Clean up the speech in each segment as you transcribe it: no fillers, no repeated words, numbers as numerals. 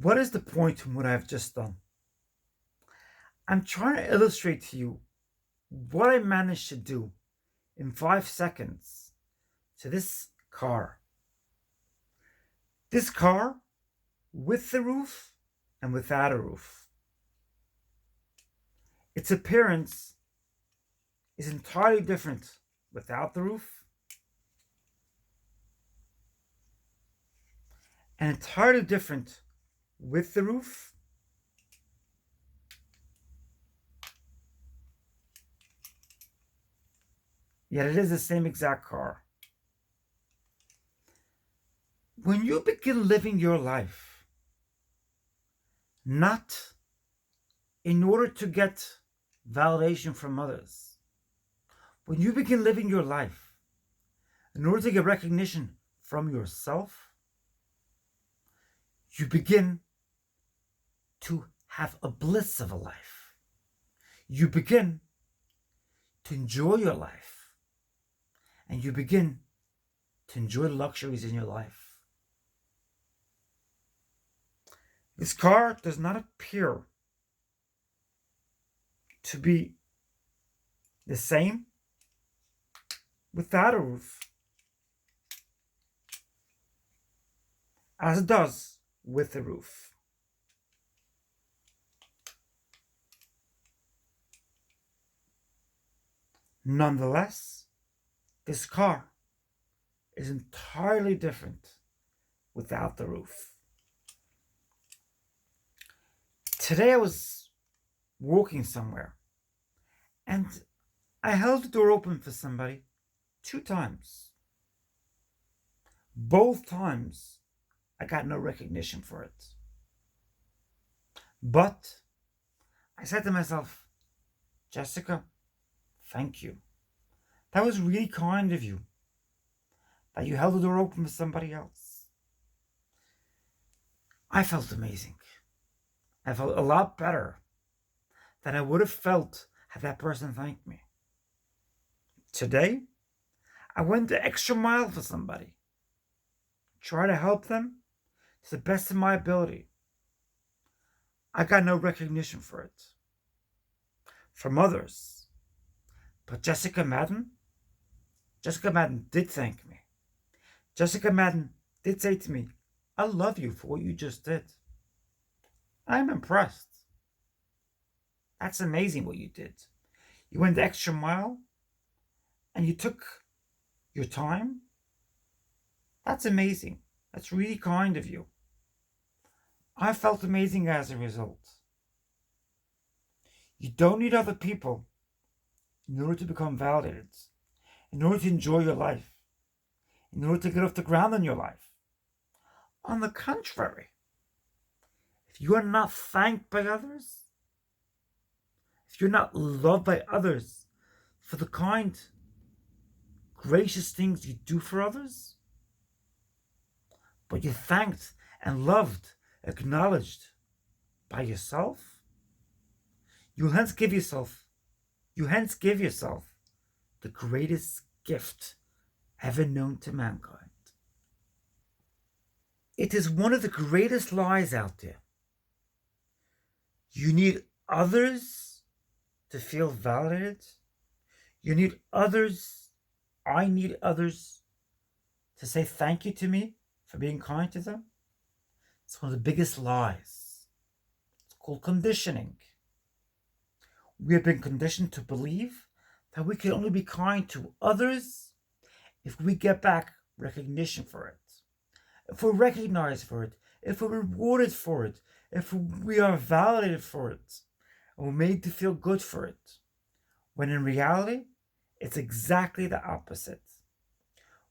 What is the point in what I've just done? I'm trying to illustrate to you what I managed to do in 5 seconds to this car. This car with the roof and without a roof. Its appearance is entirely different without the roof and entirely different with the roof. Yet it is the same exact car. When you begin living your life, not in order to get validation from others, when you begin living your life in order to get recognition from yourself, you begin to have a bliss of a life. You begin to enjoy your life, and you begin to enjoy the luxuries in your life. This car does not appear to be the same without a roof as it does with a roof. Nonetheless, this car is entirely different without the roof. Today I was walking somewhere and I held the door open for somebody 2 times. Both times I got no recognition for it. But I said to myself, Jessica, thank you. That was really kind of you, that you held the door open for somebody else. I felt amazing. I felt a lot better than I would have felt had that person thanked me. Today, I went the extra mile for somebody. Try to help them to the best of my ability. I got no recognition for it from others. But Jessica Madden did thank me. Jessica Madden did say to me, I love you for what you just did. I'm impressed. That's amazing what you did. You went the extra mile and you took your time. That's amazing. That's really kind of you. I felt amazing as a result. You don't need other people in order to become validated, in order to enjoy your life, in order to get off the ground in your life. On the contrary, if you are not thanked by others, if you're not loved by others for the kind, gracious things you do for others, but you're thanked and loved, acknowledged by yourself, you hence give yourself the greatest gift ever known to mankind. It is one of the greatest lies out there. You need others to feel validated. You need others. I need others to say thank you to me for being kind to them. It's one of the biggest lies. It's called conditioning. We have been conditioned to believe that we can only be kind to others if we get back recognition for it, if we're recognized for it, if we're rewarded for it, if we are validated for it, and we're made to feel good for it. When in reality, it's exactly the opposite.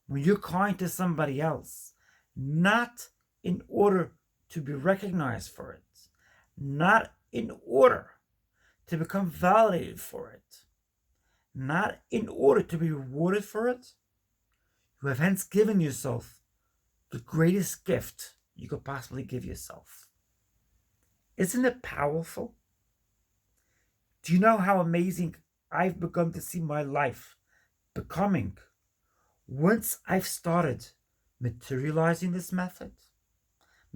When you're kind to somebody else, not in order to be recognized for it, not in order to become validated for it, not in order to be rewarded for it, you have hence given yourself the greatest gift you could possibly give yourself. Isn't it powerful? Do you know how amazing I've begun to see my life becoming once I've started materializing this method,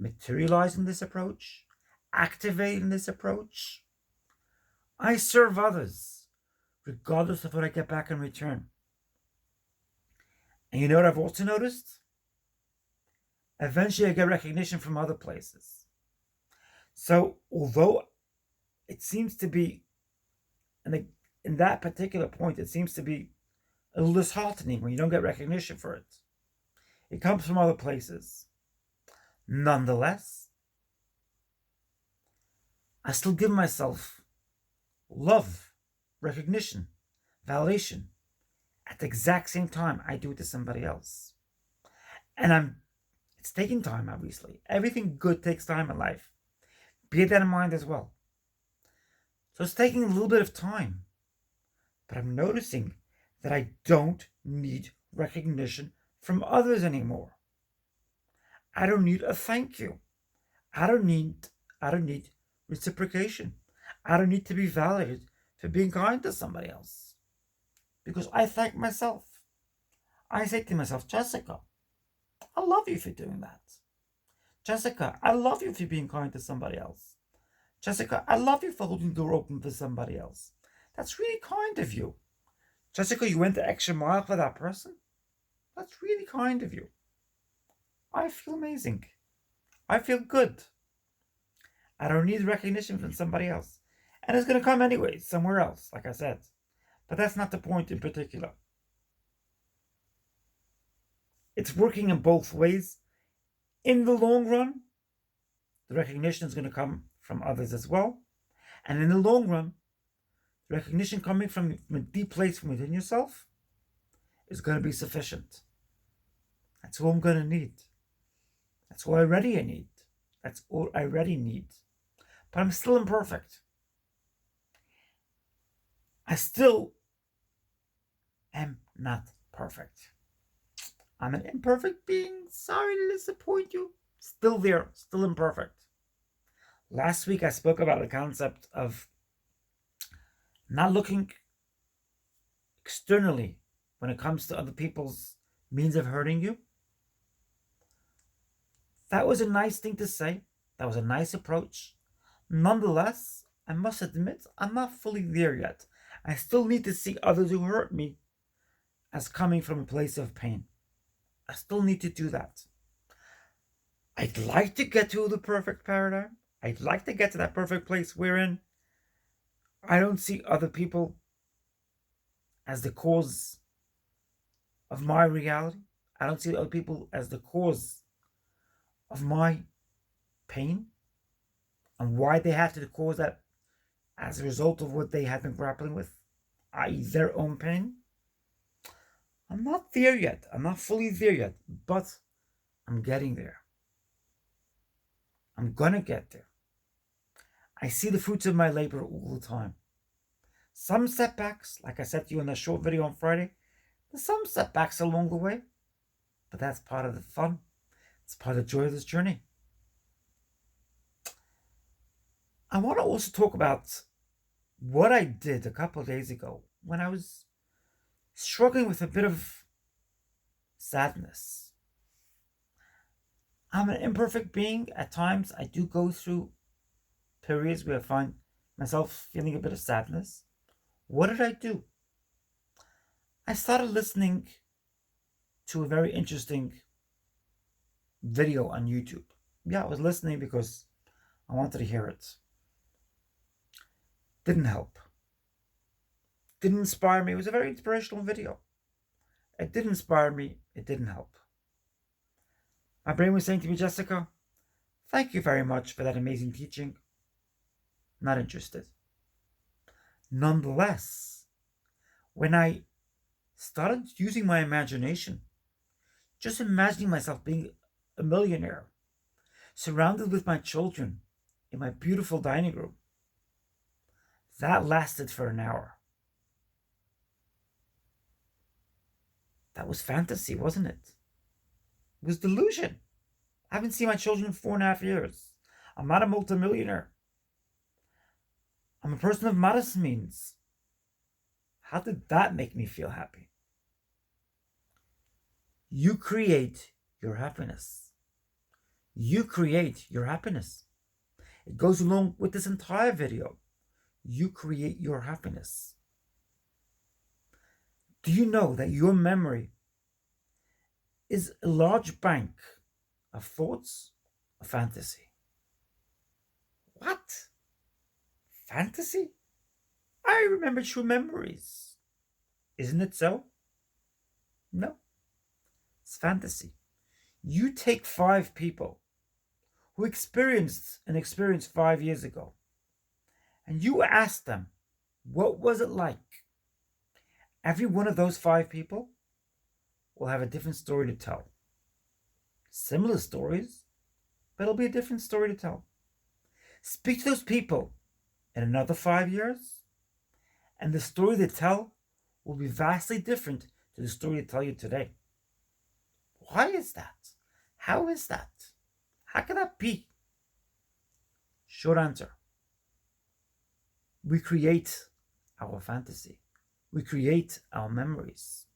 materializing this approach, activating this approach. I serve others, regardless of what I get back in return. And you know what I've also noticed? Eventually, I get recognition from other places. So, although it seems to be, in that particular point, it seems to be a little disheartening when you don't get recognition for it. It comes from other places. Nonetheless, I still give myself love, recognition, validation at the exact same time I do it to somebody else. And it's taking time, obviously. Everything good takes time in life. Bear that in mind as well. So it's taking a little bit of time. But I'm noticing that I don't need recognition from others anymore. I don't need a thank you. I don't need reciprocation. I don't need to be validated for being kind to somebody else. Because I thank myself. I say to myself, Jessica, I love you for doing that. Jessica, I love you for being kind to somebody else. Jessica, I love you for holding the door open for somebody else. That's really kind of you. Jessica, you went the extra mile for that person. That's really kind of you. I feel amazing. I feel good. I don't need recognition from somebody else. And it's going to come anyway, somewhere else, like I said. But that's not the point in particular. It's working in both ways. In the long run, the recognition is going to come from others as well. And in the long run, the recognition coming from a deep place from within yourself is going to be sufficient. That's all I'm going to need. That's all I already need. That's all I already need. But I'm still imperfect. I still am not perfect. I'm an imperfect being. Sorry to disappoint you. Still there. Still imperfect. Last week I spoke about the concept of not looking externally when it comes to other people's means of hurting you. That was a nice thing to say. That was a nice approach. Nonetheless, I must admit, I'm not fully there yet. I still need to see others who hurt me as coming from a place of pain. I still need to do that. I'd like to get to the perfect paradigm. I'd like to get to that perfect place wherein I don't see other people as the cause of my reality. I don't see other people as the cause of my pain and why they had to cause that as a result of what they had been grappling with, i.e. their own pain. I'm not there yet. I'm not fully there yet, but I'm getting there. I'm gonna get there. I see the fruits of my labor all the time. Some setbacks, like I said to you in a short video on Friday, there's some setbacks along the way, but that's part of the fun. It's part of the joy of this journey. I want to also talk about what I did a couple of days ago when I was struggling with a bit of sadness. I'm an imperfect being. At times, I do go through periods where I find myself feeling a bit of sadness. What did I do? I started listening to a very interesting video on YouTube. Yeah, I was listening because I wanted to hear it. Didn't help. Didn't inspire me. It was a very inspirational video. It did inspire me. It didn't help. My brain was saying to me, Jessica, thank you very much for that amazing teaching. Not interested. Nonetheless, when I started using my imagination, just imagining myself being a millionaire, surrounded with my children in my beautiful dining room, that lasted for an hour. That was fantasy, wasn't it? It was delusion. I haven't seen my children in 4.5 years. I'm not a multimillionaire. I'm a person of modest means. How did that make me feel happy? You create your happiness. You create your happiness. It goes along with this entire video. You create your happiness. Do you know that your memory is a large bank of thoughts of fantasy? What? Fantasy? I remember true memories. Isn't it so? No. It's fantasy. You take 5 people who experienced an experience 5 years ago, and you ask them, what was it like? Every one of those 5 people will have a different story to tell. Similar stories, but it'll be a different story to tell. Speak to those people in another 5 years, and the story they tell will be vastly different to the story they tell you today. Why is that? How is that? How can that be? Short answer. We create our fantasy. We create our memories.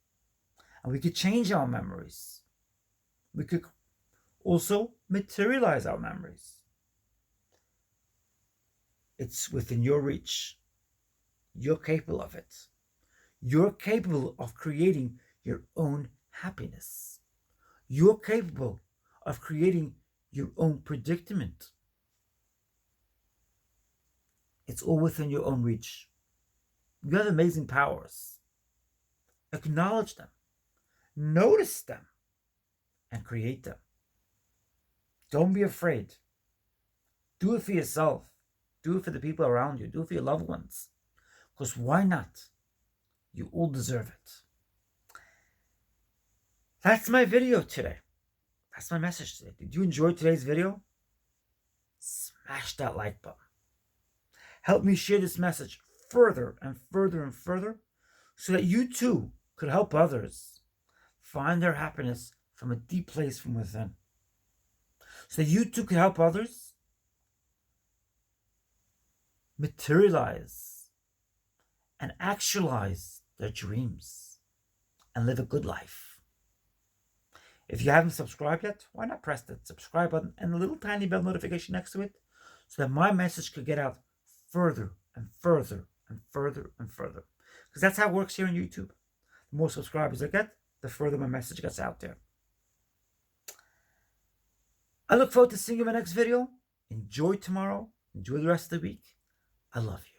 And we could change our memories. We could also materialize our memories. It's within your reach. You're capable of it. You're capable of creating your own happiness. You're capable of creating your own predicament. It's all within your own reach. You have amazing powers. Acknowledge them. Notice them. And create them. Don't be afraid. Do it for yourself. Do it for the people around you. Do it for your loved ones. Because why not? You all deserve it. That's my video today. That's my message today. Did you enjoy today's video? Smash that like button. Help me share this message further and further and further so that you too could help others find their happiness from a deep place from within. So that you too could help others materialize and actualize their dreams and live a good life. If you haven't subscribed yet, why not press that subscribe button and the little tiny bell notification next to it so that my message could get out further and further and further and further. Because that's how it works here on YouTube. The more subscribers I get, the further my message gets out there. I look forward to seeing you in my next video. Enjoy tomorrow. Enjoy the rest of the week. I love you.